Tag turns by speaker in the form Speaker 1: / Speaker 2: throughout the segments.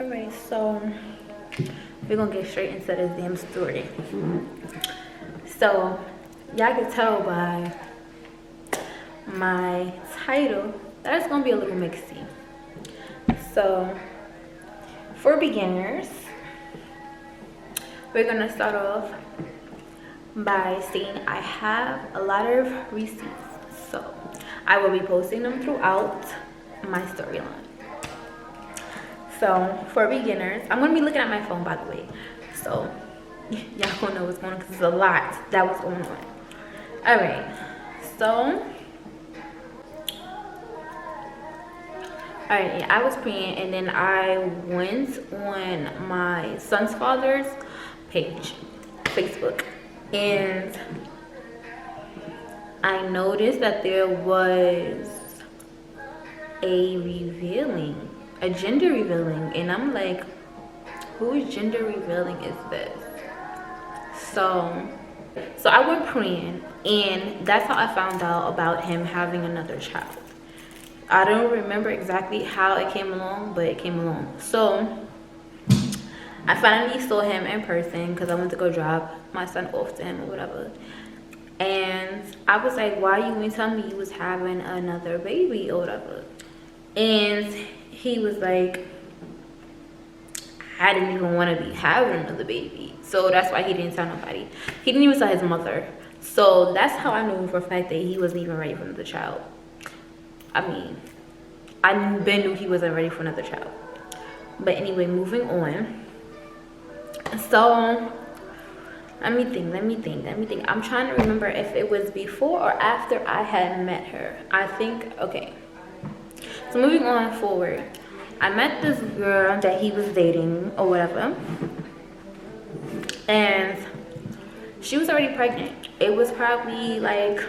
Speaker 1: Alright, so we're gonna get straight into this damn story. So y'all can tell by my title that it's gonna be a little mixy. So for beginners, we're gonna start off by saying I have a lot of receipts, so I will be posting them throughout my storyline. So for beginners, I'm gonna be looking at my phone, by the way, so y'all gonna know what's going on because there's a lot that was going on. All right, so yeah, I was praying, and then I went on my son's father's page, Facebook, and I noticed that there was a gender revealing, and I'm like, whose gender revealing is this? So I went praying, and that's how I found out about him having another child. I don't remember exactly how it came along, but it came along. So I finally saw him in person because I went to go drop my son off to him or whatever. And I was like, why you didn't tell me you was having another baby or whatever? And he was like, I didn't even want to be having another baby. So that's why he didn't tell nobody. He didn't even tell his mother. So that's how I knew for a fact that he wasn't even ready for another child. I mean, I knew he wasn't ready for another child. But anyway, moving on. So let me think. I'm trying to remember if it was before or after I had met her. I think, okay. So moving on forward, I met this girl that he was dating or whatever. And she was already pregnant. It was probably like,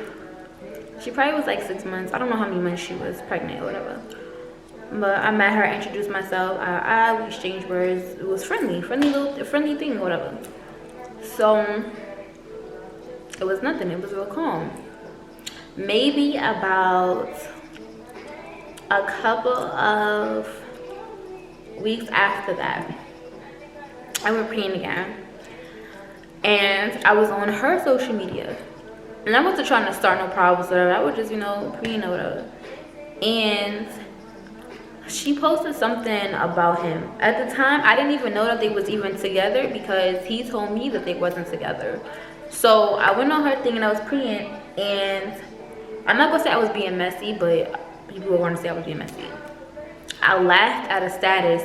Speaker 1: she probably was like 6 months. I don't know how many months she was pregnant or whatever. But I met her, introduced myself. We exchanged words. It was friendly thing or whatever. So it was nothing. It was real calm. Maybe about a couple of weeks after that, I went praying again, and I was on her social media. And I wasn't trying to start no problems or whatever. I was just, praying or whatever. And she posted something about him. At the time, I didn't even know that they was even together because he told me that they wasn't together. So I went on her thing and I was praying. And I'm not going to say I was being messy, but people were going to say I was being messy. I laughed at a status.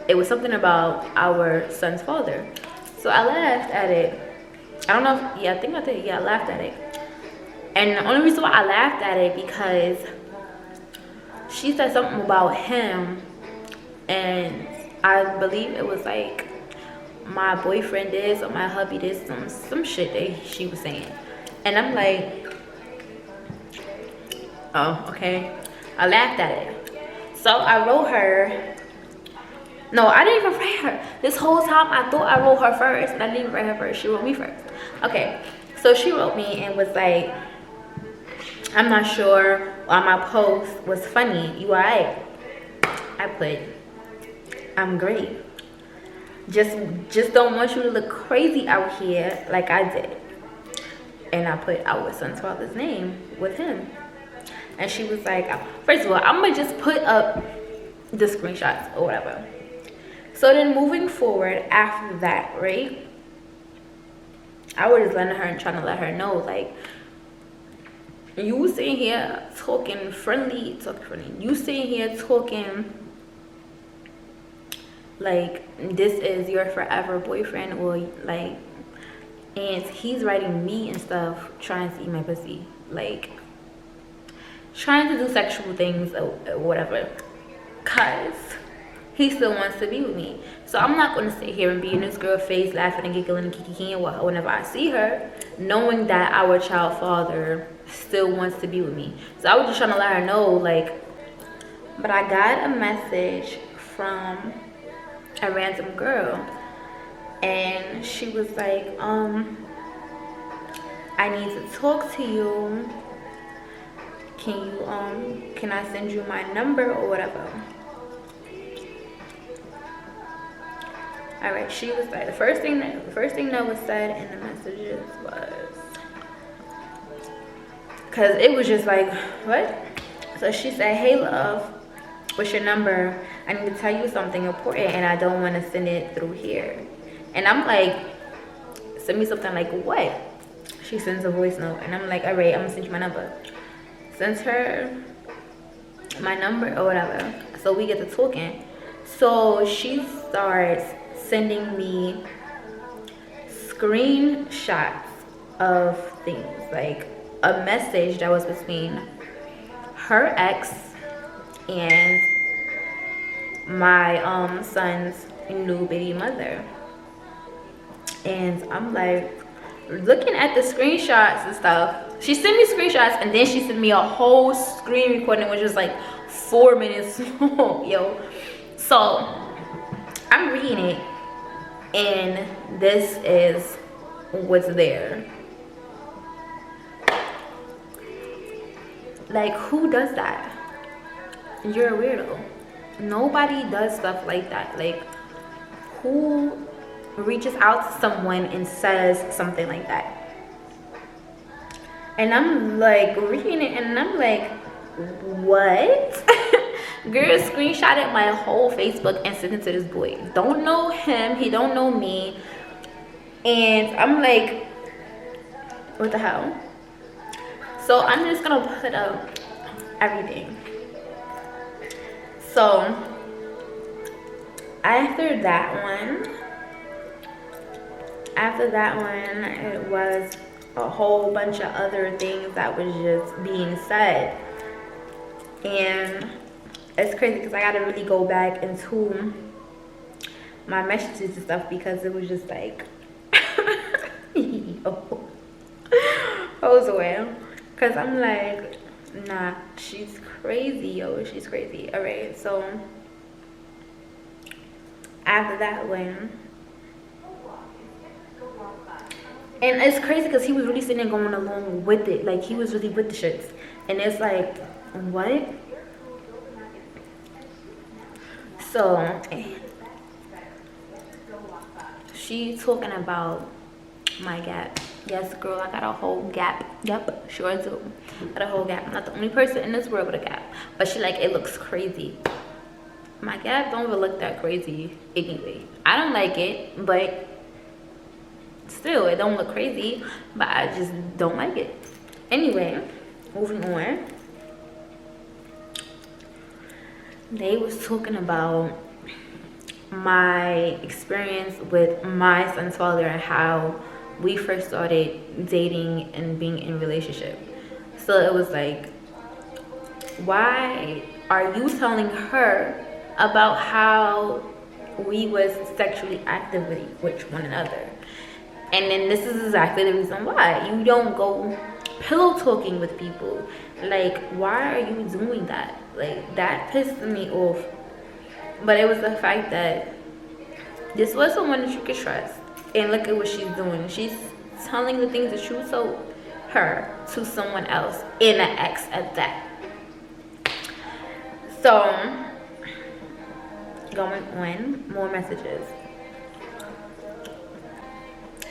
Speaker 1: It was something about our son's father. So I laughed at it. I don't know if, I think I did. I laughed at it. And the only reason why I laughed at it because she said something about him, and I believe it was like my boyfriend this or my hubby this, some shit that she was saying. And I'm like, oh, okay. I laughed at it. So I wrote her. No, I didn't even write her. This whole time I thought I wrote her first, and I didn't even write her first. She wrote me first. Okay, so she wrote me and was like, I'm not sure why my post was funny. You alright? I put, I'm great. Just don't want you to look crazy out here like I did. And I put our son's father's name with him. And she was like, first of all, I'm gonna just put up the screenshots or whatever. So then moving forward after that, right? I was just letting her and trying to let her know, like, you sitting here talking friendly. You sitting here talking like this is your forever boyfriend, or like, and he's writing me and stuff, trying to eat my pussy, like trying to do sexual things or whatever, cause he still wants to be with me. So I'm not going to sit here and be in this girl's face laughing and giggling and kikiing whenever I see her, knowing that our child father still wants to be with me. So I was just trying to let her know, like, but I got a message from a random girl, and she was like, I need to talk to you. Can I send you my number or whatever? All right, she was like, the first thing that was said in the messages was, because it was just like, what? So she said, hey love, what's your number? I need to tell you something important and I don't want to send it through here. And I'm like, send me something like what? She sends a voice note and I'm like, all right, I'm gonna send you my number. Sends her my number or whatever. So we get to talking. So she starts sending me screenshots of things, like a message that was between her ex and my son's new baby mother. And I'm like looking at the screenshots and stuff. She sent me screenshots and then she sent me a whole screen recording, which was like 4 minutes long, yo. So I'm reading it and this is what's there. Like, who does that? You're a weirdo. Nobody does stuff like that. Like, who reaches out to someone and says something like that? And I'm like reading it and I'm like, what? Girl screenshotted my whole Facebook and sent it to this boy. Don't know him, he don't know me. And I'm like, what the hell? So I'm just gonna put up everything. So after that one, it was a whole bunch of other things that was just being said. And it's crazy because I gotta really go back into my messages and stuff because it was just like, yo, hold away. Because I'm like, nah, she's crazy, yo, she's crazy. All right, so after that one, and it's crazy because he was really sitting there going along with it. Like, he was really with the shits. And it's like, what? So she talking about my gap. Yes, girl, I got a whole gap. Yep, sure do. Got a whole gap. I'm not the only person in this world with a gap. But she like, it looks crazy. My gap don't even look that crazy anyway. I don't like it, but still, it don't look crazy. But I just don't like it. Anyway, moving on. They was talking about my experience with my son's father and how we first started dating and being in a relationship. So it was like, why are you telling her about how we was sexually active with one another? And then this is exactly the reason why you don't go pillow talking with people. Like, why are you doing that? Like, that pissed me off. But it was the fact that this was someone that you could trust. And look at what she's doing. She's telling the things that you told her to someone else, and an ex at that. So, going on, more messages.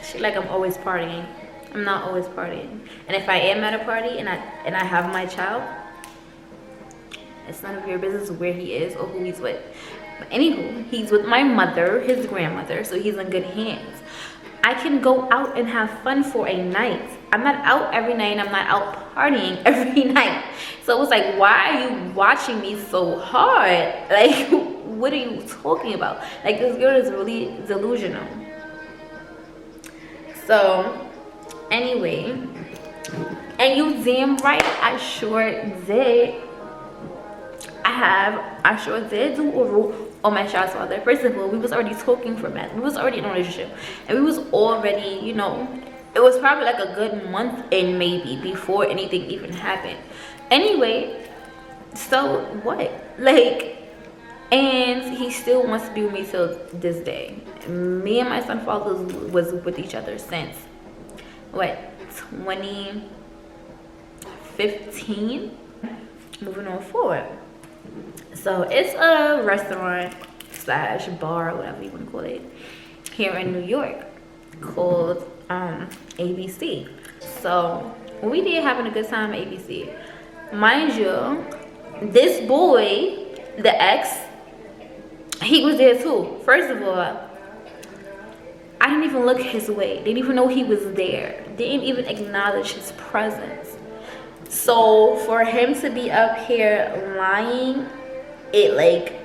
Speaker 1: She like, I'm always partying. I'm not always partying. And if I am at a party and I have my child, it's none of your business where he is or who he's with. But anywho, he's with my mother, his grandmother, so he's in good hands. I can go out and have fun for a night. I'm not out every night. I'm not out partying every night. So it was like, why are you watching me so hard? Like, what are you talking about? Like, this girl is really delusional. So, anyway, and you damn right, I sure did. I sure did do oral on my child's father. First of all, we was already talking for men. We was already in a relationship. And we was already, you know, it was probably like a good month in maybe before anything even happened. Anyway, so what? Like, and he still wants to be with me till this day. Me and my son father was with each other since, what, 2015? Moving on forward. So it's a restaurant slash bar, whatever you want to call it. here in New York called ABC. So we did having a good time at ABC. Mind you, this boy, the ex, he was there too. First of all, I didn't even look his way. Didn't even know he was there. Didn't even acknowledge his presence. So for him to be up here lying, it like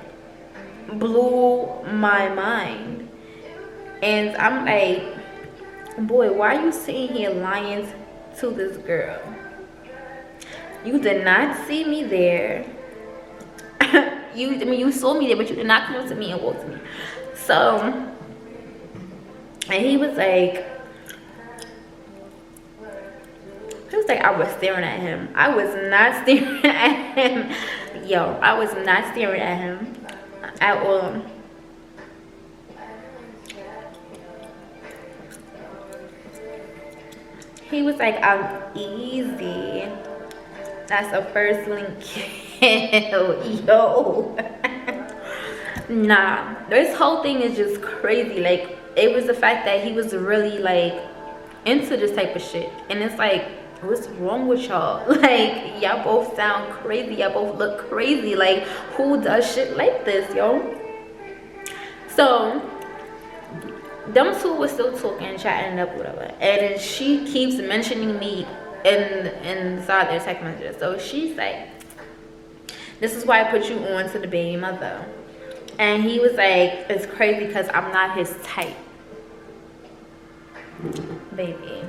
Speaker 1: blew my mind. And I'm like, boy, why are you sitting here lying to this girl? You did not see me there. You saw me there, but you did not come up to me and walk to me. So, and he was like, I was staring at him. I was not staring at him. Yo, I was not staring at him at all. He was like, I'm easy. That's a first link kill. Yo. Nah, this whole thing is just crazy. Like, it was the fact that he was really like into this type of shit. And it's like, what's wrong with y'all? Like, y'all both sound crazy. Y'all both look crazy. Like, who does shit like this, yo? So them two were still talking, chatting up, whatever. And then she keeps mentioning me inside their text messages. So she's like, this is why I put you on to the baby mother. And he was like, it's crazy because I'm not his type. Baby,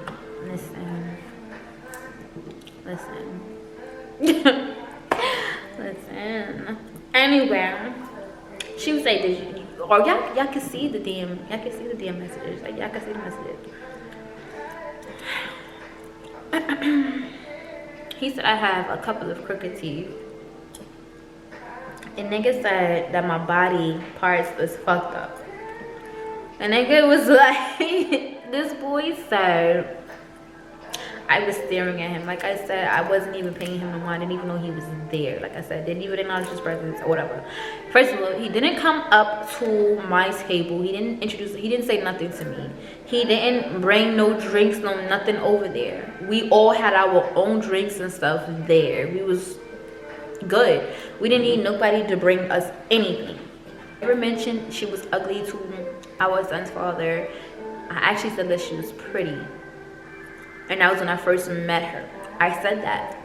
Speaker 1: listen. Listen. Anyway, she was like, did you, or y'all can see the DM, messages. Like, y'all can see the messages. He said I have a couple of crooked teeth. And nigga said that my body parts was fucked up. And nigga was like, this boy said I was staring at him. Like I said, I wasn't even paying him no mind. I didn't even know he was there. Like I said, didn't even acknowledge his presence or whatever. First of all, he didn't come up to my table. He didn't say nothing to me. He didn't bring no drinks, no nothing over there. We all had our own drinks and stuff there. We was good. We didn't need nobody to bring us anything. I never mentioned she was ugly to our son's father. I actually said that she was pretty. And that was when I first met her. I said that.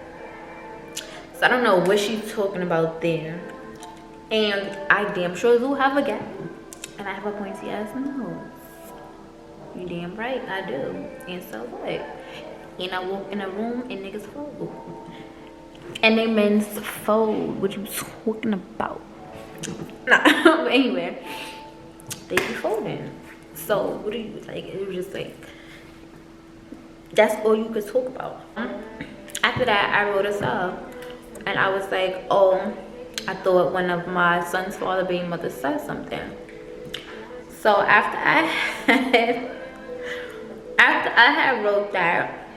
Speaker 1: So I don't know what she's talking about there. And I damn sure do have a gap. And I have a pointy ass nose. You damn right I do. And so what? And I walk in a room and niggas fold. And they men's fold. What you talking about? Nah. But anyway, they be folding. So what do you like? It was just like, that's all you could talk about. After that, I wrote us up, and I was like, oh, I thought one of my son's father being mother said something. So after I had wrote that,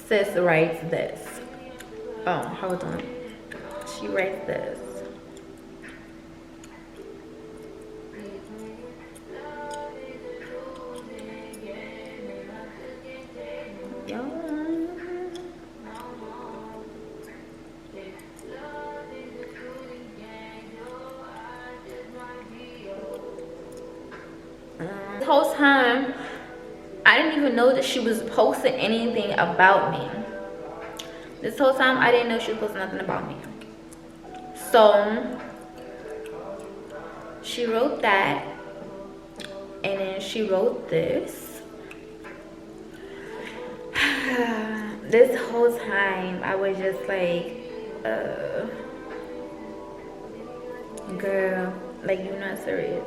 Speaker 1: sis writes this. Oh, hold on. She writes this. The whole time, I didn't even know that she was posting anything about me. This whole time, I didn't know she was posting nothing about me. So, she wrote that, and then she wrote this. This whole time, I was just like, girl, like, you're not serious.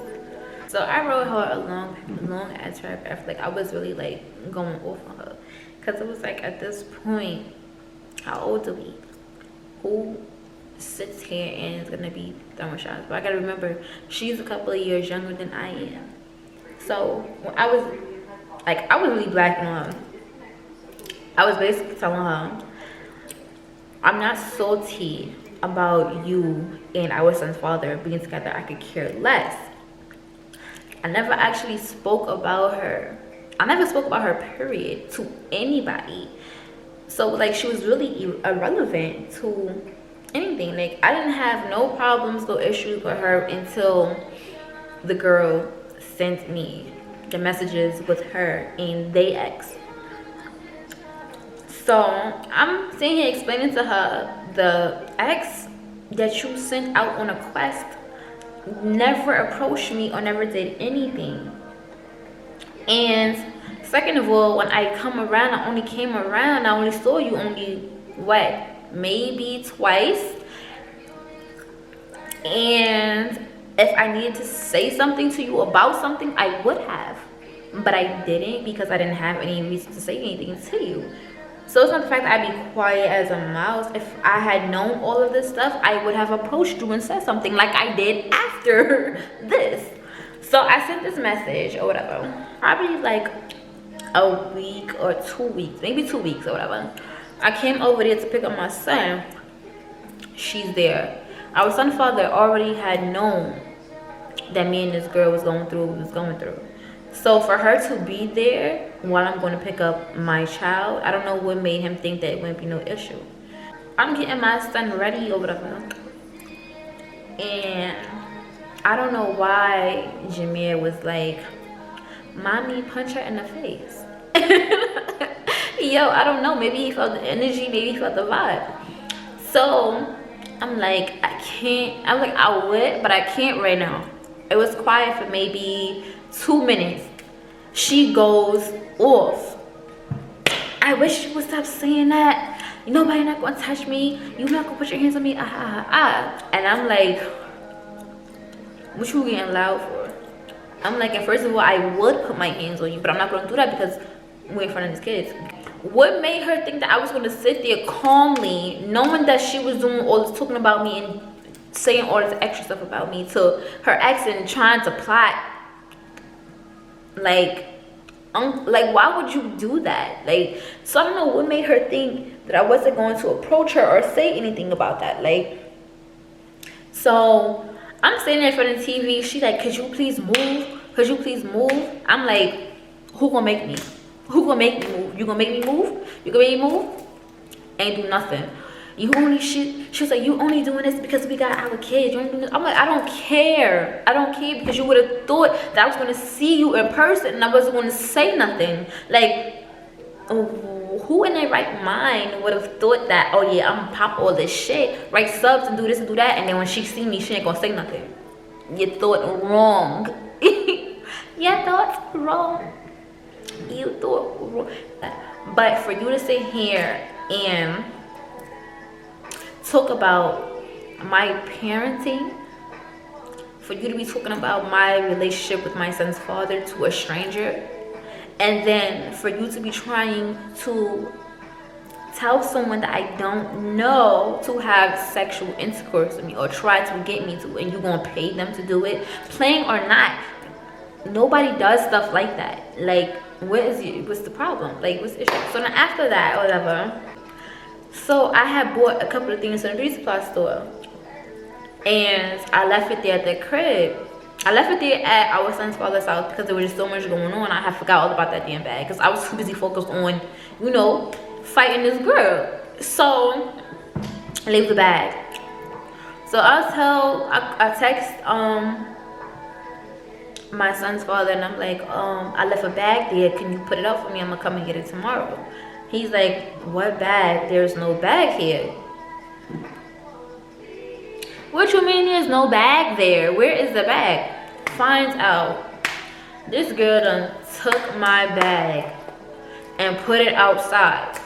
Speaker 1: So I wrote her a long ass paragraph. Like, I was really like going off on her, because it was like, at this point, how old are we? Who sits here and is gonna be throwing shots? But I gotta remember, she's a couple of years younger than I am. So when I was really blacking her. I was basically telling her, I'm not salty about you and our son's father being together. I could care less. I never actually spoke about her. I never spoke about her, period, to anybody. So like she was really irrelevant to anything. Like I didn't have no problems, no issues with her until the girl sent me the messages with her and they ex. So I'm sitting here explaining to her the ex that you sent out on a quest never approached me or never did anything. And second of all, when I come around, I only came around, I only saw you only what, maybe twice. And if I needed to say something to you about something, I would have, but I didn't because I didn't have any reason to say anything to you. So it's not the fact that I'd be quiet as a mouse. If I had known all of this stuff, I would have approached you and said something like I did after this. So I sent this message or whatever, probably like a week or 2 weeks, maybe 2 weeks or whatever. I came over there to pick up my son. She's there. Our son's father already had known that me and this girl was going through what we was going through. So for her to be there while I'm going to pick up my child, I don't know what made him think that it wouldn't be no issue. I'm getting my son ready or whatever, and I don't know why Jameer was like, mommy, punch her in the face. Yo, I don't know, maybe he felt the energy, maybe he felt the vibe. So I'm like, I can't. I'm like, I would, but I can't right now. It was quiet for maybe 2 minutes. She goes off. I wish you would stop saying that. Nobody not gonna touch me. You're not gonna put your hands on me. And I'm like, what you getting loud for? I'm like, and first of all, I would put my hands on you, but I'm not gonna do that because we're in front of these kids. What made her think that I was gonna sit there calmly, knowing that she was doing all this talking about me and saying all this extra stuff about me to her ex and trying to plot? Like why would you do that? Like, so I don't know what made her think that I wasn't going to approach her or say anything about that. Like, so I'm sitting there in front of the TV. She's like, could you please move? Could you please move? I'm like, who gonna make me? Who gonna make me move? You gonna make me move? You gonna make me move? Ain't do nothing. You only she was like, you only doing this because we got our kids. You only doing this. I'm like, I don't care. I don't care because you would have thought that I was gonna see you in person and I wasn't gonna say nothing. Like, who in their right mind would have thought that, oh yeah, I'm gonna pop all this shit, write subs and do this and do that, and then when she see me, she ain't gonna say nothing. You thought wrong. You thought wrong. You thought wrong. But for you to sit here and talk about my parenting, for you to be talking about my relationship with my son's father to a stranger, and then for you to be trying to tell someone that I don't know to have sexual intercourse with me or try to get me to, and you're gonna pay them to do it, playing or not, nobody does stuff like that. Like, what's the problem? Like, what's the issue? So then after that, whatever, so I had bought a couple of things from the beauty supply store and I left it there at the crib. I left it there at our son's father's house because there was just so much going on. I had forgot all about that damn bag because I was too busy focused on, you know, fighting this girl. So I leave the bag. So I text my son's father and I'm like, I left a bag there. Can you put it up for me? I'm gonna come and get it tomorrow. He's like, what bag? There's no bag here. What you mean there's no bag there? Where is the bag? Finds out this girl done took my bag and put it outside.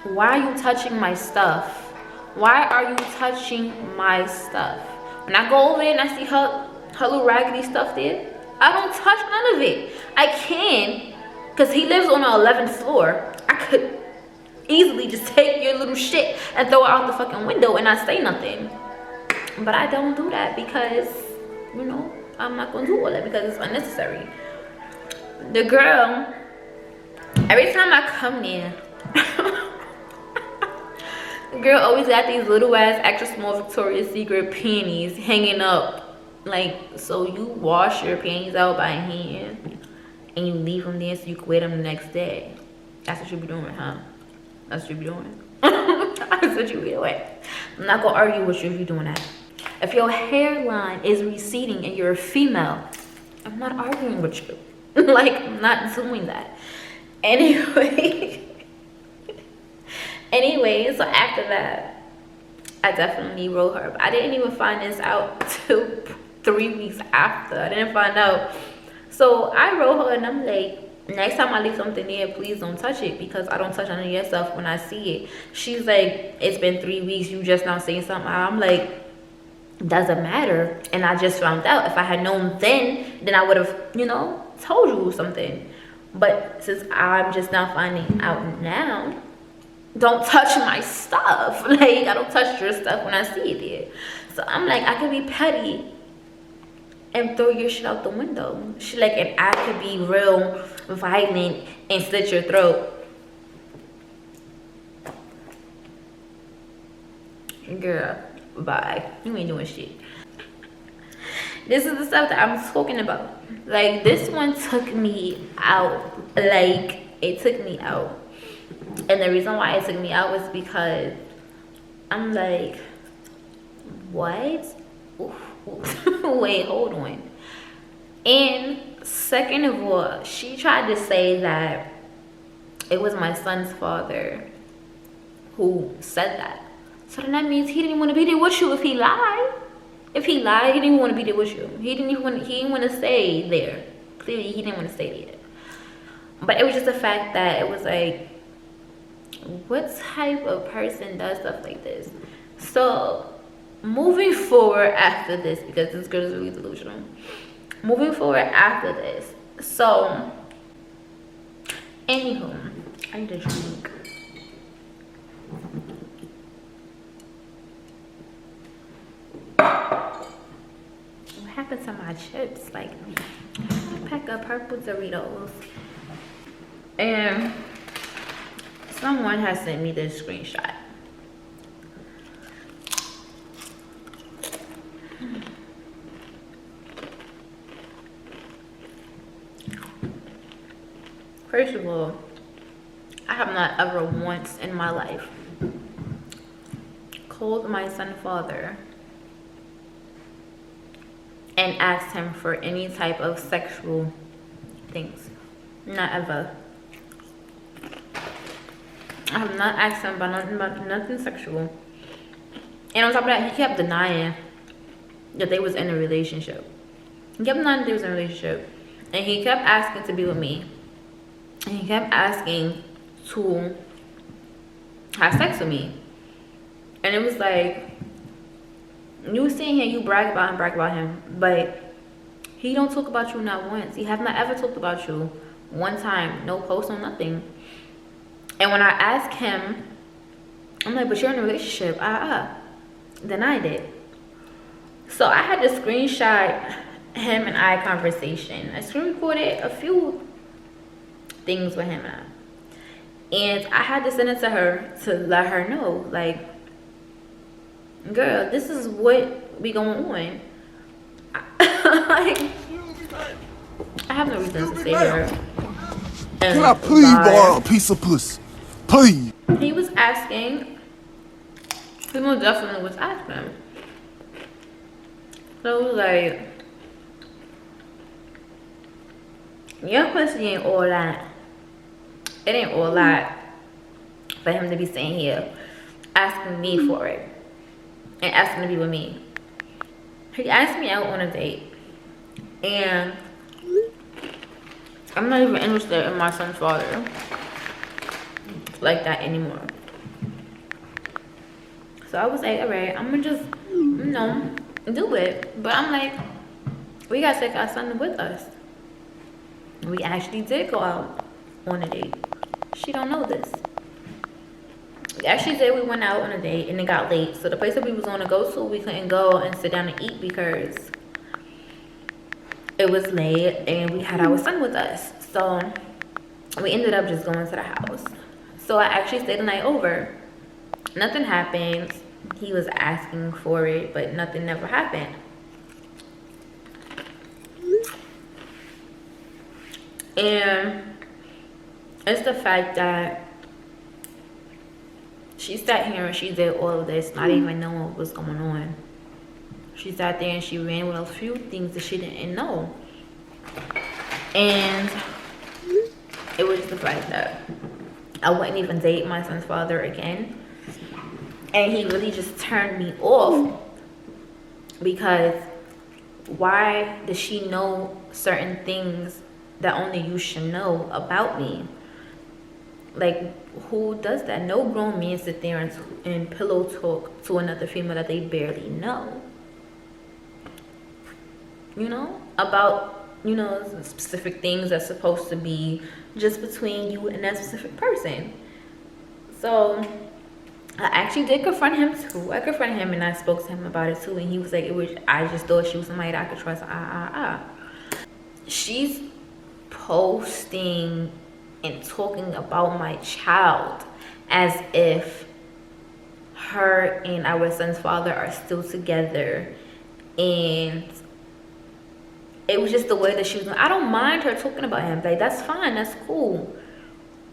Speaker 1: Why are you touching my stuff? Why are you touching my stuff? When I go over there and I see her little raggedy stuff there, I don't touch none of it. I can, because he lives on the 11th floor. I could easily just take your little shit and throw it out the fucking window and not say nothing. But I don't do that because, you know, I'm not going to do all that because it's unnecessary. The girl, every time I come there, Girl always got these little ass extra small Victoria's Secret panties hanging up. Like, so you wash your panties out by hand and you leave them there so you can wear them the next day. That's what you be doing, huh? That's what you be doing. That's what you be doing. I'm not gonna argue with you if you're doing that. If your hairline is receding and you're a female, I'm not arguing with you. Like, I'm not doing that. Anyway. Anyway, so after that, I definitely wrote her. But I didn't even find this out till 3 weeks after. I didn't find out. So I wrote her and I'm like, next time I leave something there, please don't touch it, because I don't touch none of your stuff when I see it. She's like, it's been 3 weeks, you just now saying something. I'm like, doesn't matter. And I just found out. If I had known then I would have, you know, told you something. But since I'm just now finding out now, don't touch my stuff. Like, I don't touch your stuff when I see it there. So I'm like, I could be petty and throw your shit out the window. She like, and I could be real violent and slit your throat. Girl, bye. You ain't doing shit. This is the stuff that I'm talking about. Like, this one took me out. Like, it took me out. And the reason why it took me out was because I'm like, what? Wait, hold on. And second of all, she tried to say that it was my son's father who said that. So then that means he didn't want to be there with you if he lied. If he lied, he didn't want to be there with you. He didn't want to stay there. Clearly, he didn't want to stay there. But it was just the fact that it was like, what type of person does stuff like this? So moving forward after this, because this girl is really delusional. Moving forward after this. So, anywho, I need a drink. What happened to my chips? Like, pack of purple Doritos. And someone has sent me this screenshot. First of all, I have not ever once in my life called my son father and asked him for any type of sexual things. Not ever. I have not asked him about nothing sexual. And on top of that, he kept denying that they was in a relationship. He kept denying that they was in a relationship. And he kept asking to be with me. And he kept asking to have sex with me. And it was like, you sitting here, you brag about him, but he don't talk about you not once. He have not ever talked about you one time. No post, no nothing. And when I asked him, I'm like, but you're in a relationship. Denied it. So I had to screenshot him and I conversation. I screen recorded a few things with him and I. And I had to send it to her to let her know, like, girl, this is what be going on. Like, I have no reason to say her.
Speaker 2: Can I please borrow a piece of pussy? Please.
Speaker 1: He was asking. He most definitely was asking. So it was like, your pussy ain't all that. It ain't all that for him to be sitting here asking me for it and asking to be with me. He asked me out on a date, and I'm not even interested in my son's father like that anymore. So I was like, all right, I'm gonna just, you know, do it. But I'm like, we gotta take our son with us. We actually did go out on a date. She don't know this. We actually did. We went out on a date and it got late. So the place that we was going to go to, we couldn't go and sit down and eat because it was late and we had our son with us. So we ended up just going to the house. So I actually stayed the night over Nothing happened. He was asking for it, but nothing never happened. And it's the fact that she sat here and she did all of this, not even knowing what was going on. She sat there and she ran with a few things that she didn't know. And it was the fact that I wouldn't even date my son's father again. And he really just turned me off. Because why does she know certain things that only you should know about me? Like, who does that? No grown man sit there and pillow talk to another female that they barely know. You know? About, you know, specific things that's supposed to be just between you and that specific person. So I actually did confront him too. I confronted him and I spoke to him about it too. And he was like, I just thought she was somebody that I could trust. She's posting and talking about my child as if her and our son's father are still together. And it was just the way that she was doing. I don't mind her talking about him. Like, that's fine. That's cool.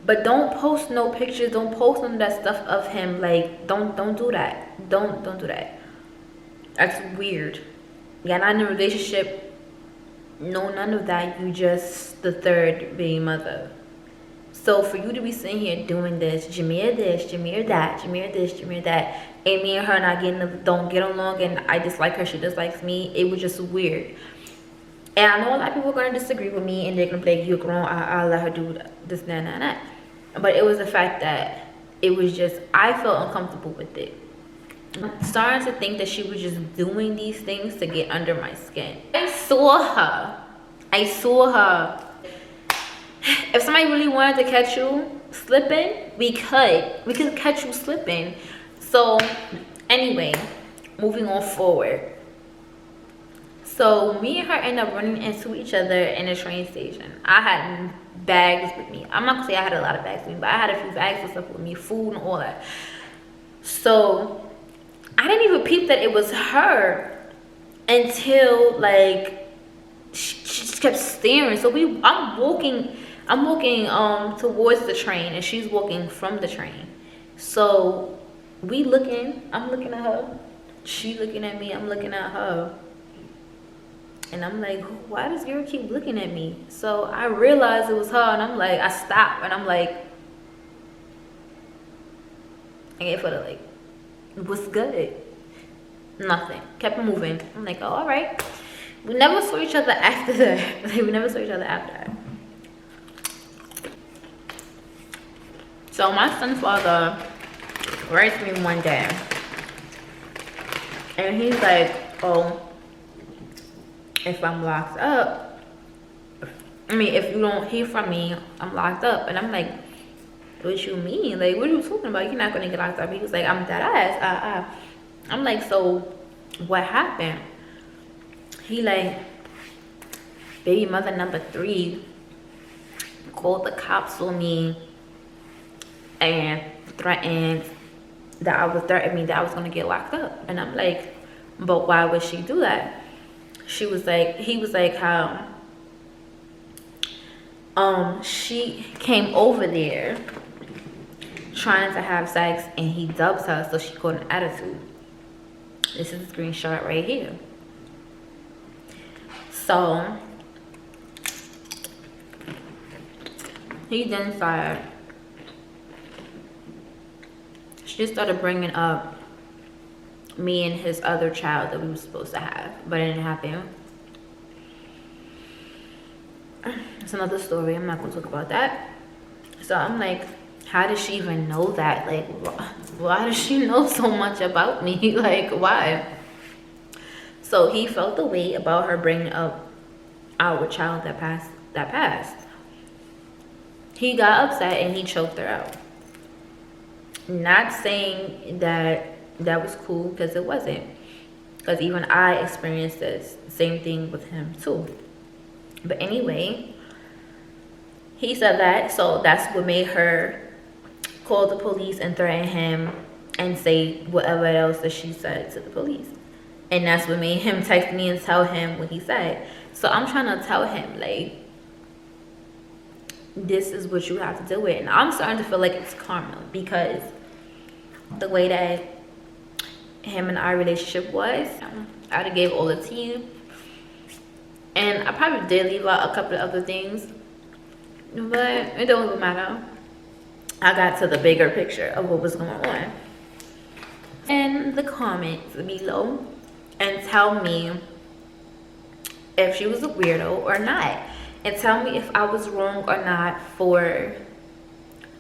Speaker 1: But don't post no pictures. Don't post none of that stuff of him. Like, don't do that. Don't do that. That's weird. You're not in a relationship. No, none of that. You just the third baby mother. So for you to be sitting here doing this, Jameer that, Jameer this, Jameer that, and me and her not don't get along, and I dislike her, she dislikes me, it was just weird. And I know a lot of people are going to disagree with me, and they're going to be like, you're grown, I'll let her do this, that. But it was the fact that it was just, I felt uncomfortable with it. I'm starting to think that she was just doing these things to get under my skin. I saw her. If somebody really wanted to catch you slipping, we could catch you slipping. So anyway, moving on forward. So me and her ended up running into each other in a train station. I had bags with me. I'm not gonna say I had a lot of bags with me, but I had a few bags of stuff with me, food and all that. So I didn't even peep that it was her until like she just kept staring. So I'm walking towards the train and she's walking from the train. So I'm looking at her, she looking at me, I'm looking at her. And I'm like, why does girl keep looking at me? So I realized it was her, and I'm like, I stopped, and I'm like, I gave her the like, what's good? Nothing. Kept moving. I'm like, oh, all right. We never saw each other after that. So my son's father writes me one day, and he's like, oh, if I'm locked up, if you don't hear from me, I'm locked up. And I'm like, what you mean? Like, what are you talking about? You're not gonna get locked up. He was like, I'm dead ass. I'm like, so what happened? He like, baby mother number 3 called the cops on me and threatened that I was gonna get locked up. And I'm like, but why would she do that? He was like, how she came over there trying to have sex and he dubs her, so she caught an attitude. This is the screenshot right here. So he then started, she just started bringing up me and his other child that we were supposed to have, but it didn't happen. It's another story. I'm not gonna talk about that. So I'm like, how does she even know that? Like, why does she know so much about me? Like, why? So he felt the way about her bringing up our child that passed. He got upset and he choked her out. Not saying that was cool, because it wasn't. Because even I experienced this same thing with him too. But anyway, he said that, so that's what made her call the police and threaten him and say whatever else that she said to the police. And that's what made him text me and tell him what he said. So I'm trying to tell him, like, this is what you have to deal with. And I'm starting to feel like it's karma, because the way that him and our relationship was, I would have gave all the tea. And I probably did leave out a couple of other things, but it don't really matter. I got to the bigger picture of what was going on. In the comments below, and tell me if she was a weirdo or not, and tell me if I was wrong or not for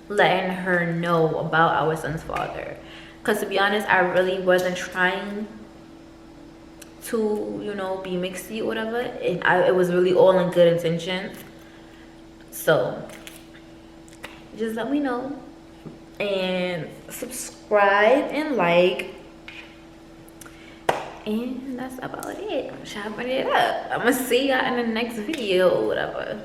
Speaker 1: letting her know about our son's father. Because to be honest, I really wasn't trying to, you know, be mixy or whatever, and it was really all in good intentions. So just let me know, and subscribe and like, and that's about it. I'm chopping it up. I'm gonna see y'all in the next video or whatever.